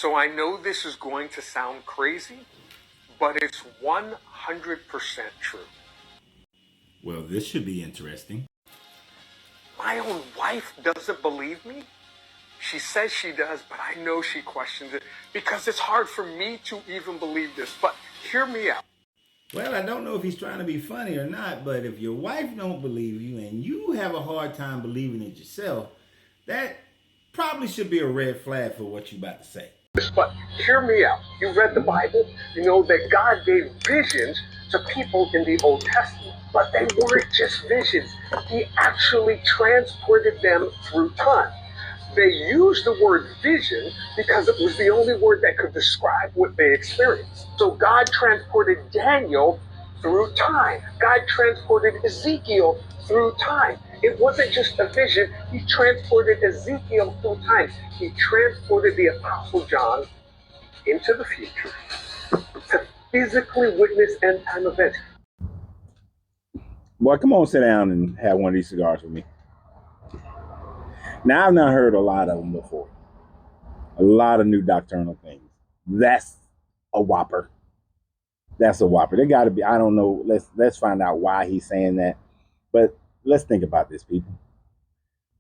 So I know this is going to sound crazy, but it's 100% true. Well, this should be interesting. My own wife doesn't believe me. She says she does, but I know she questions it because it's hard for me to even believe this. But hear me out. Well, I don't know if he's trying to be funny or not, but if your wife don't believe you and you have a hard time believing it yourself, that probably should be a red flag for what you about to say. But hear me out. You read the Bible, you know that God gave visions to people in the Old Testament, but they weren't just visions. He actually transported them through time. They used the word vision because it was the only word that could describe what they experienced. So God transported Daniel through time. God transported Ezekiel through time. It wasn't just a vision. He transported Ezekiel through time. He transported the Apostle John into the future to physically witness end time events. Boy, come on, sit down and have one of these cigars with me. Now, I've not heard a lot of them before. A lot of new doctrinal things. That's a whopper. That's a whopper. There got to be, I don't know, let's find out why he's saying that. But let's think about this, people.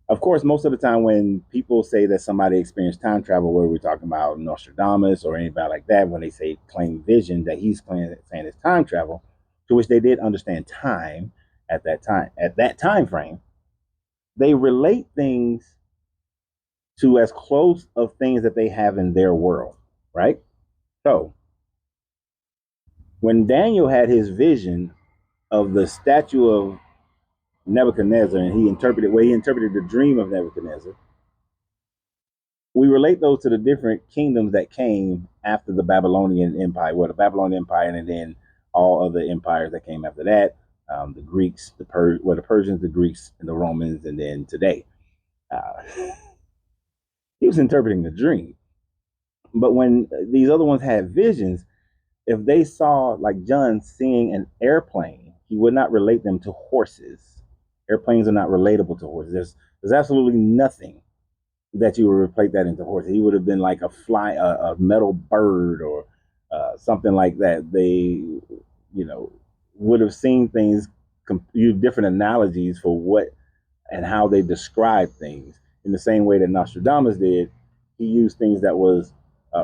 Of course, most of the time when people say that somebody experienced time travel, what are we talking about? Nostradamus or anybody like that, when they say claim vision, that he's saying it's time travel, to which they did understand time at that time frame. They relate things to as close of things that they have in their world, right? So when Daniel had his vision of the statue of Nebuchadnezzar, and he interpreted the dream of Nebuchadnezzar, we relate those to the different kingdoms that came after the Babylonian Empire, the Babylonian Empire, and then all other empires that came after that, the Greeks, the Persians, the Greeks, and the Romans, and then today. He was interpreting the dream. But when these other ones had visions, if they saw, like John seeing an airplane, he would not relate them to horses. Airplanes are not relatable to horses. There's absolutely nothing that you would relate that into horses. He would have been like a metal bird or something like that. They, would have seen things, different analogies for what and how they describe things. In the same way that Nostradamus did, he used things that was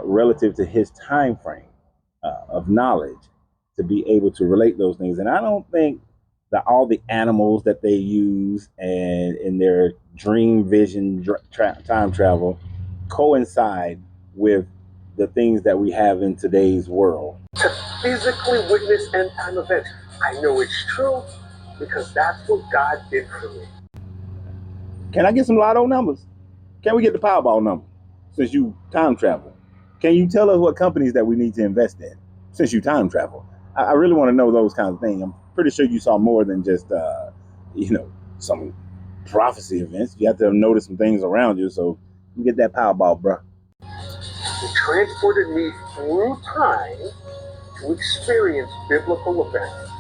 relative to his time frame of knowledge to be able to relate those things. And I don't think that all the animals that they use and in their dream vision time travel coincide with the things that we have in today's world. To physically witness end time events. I know it's true because that's what God did for me. Can I get some lotto numbers? Can we get the Powerball number since you time travel? Can you tell us what companies that we need to invest in since you time travel? I really want to know those kinds of things. I'm pretty sure you saw more than just, some prophecy events. You have to notice some things around you, so you get that Powerball, bro. He transported me through time to experience biblical events.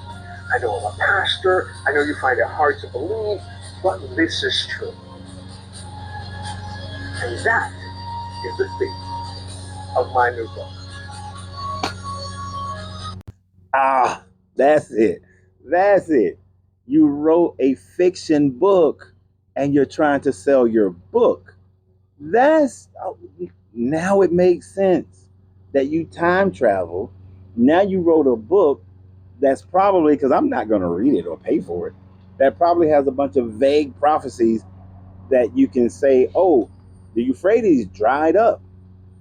I know I'm a pastor. I know you find it hard to believe, but this is true. And that is the theme of my new book. That's it. That's it. You wrote a fiction book and you're trying to sell your book. Now it makes sense that you time travel. Now you wrote a book that's probably, because I'm not going to read it or pay for it, that probably has a bunch of vague prophecies that you can say, oh, the Euphrates dried up.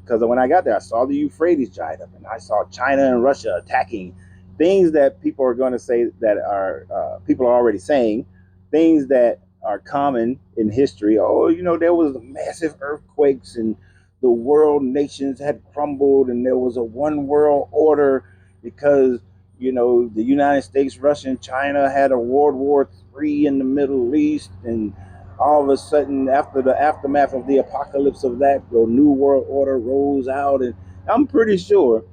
Because when I got there, I saw the Euphrates dried up, and I saw China and Russia attacking things that people are going to say that are people are already saying, things that are common in history. Oh, there was massive earthquakes and the world nations had crumbled, and there was a one world order because the United States, Russia, and China had a World War III in the Middle East, and all of a sudden, after the aftermath of the apocalypse of that, the New World Order rose out. And I'm pretty sure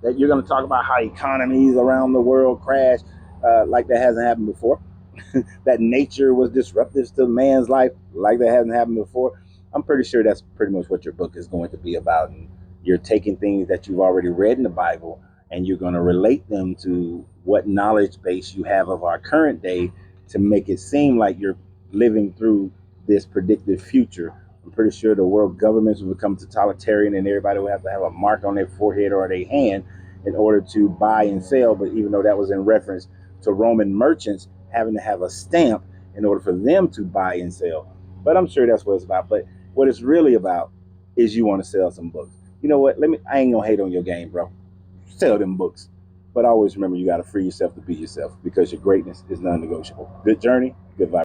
that you're going to talk about how economies around the world crashed like that hasn't happened before, that nature was disruptive to man's life like that hasn't happened before. I'm pretty sure that's pretty much what your book is going to be about. And You're taking things that you've already read in the Bible and you're going to relate them to what knowledge base you have of our current day to make it seem like you're living through this predicted future. I'm pretty sure the world governments will become totalitarian and everybody will have to have a mark on their forehead or their hand in order to buy and sell. But even though that was in reference to Roman merchants having to have a stamp in order for them to buy and sell. But I'm sure that's what it's about. But what it's really about is you want to sell some books. You know what? I ain't gonna hate on your game, bro. Sell them books. But always remember you gotta free yourself to be yourself because your greatness is non-negotiable. Good journey, good vibe.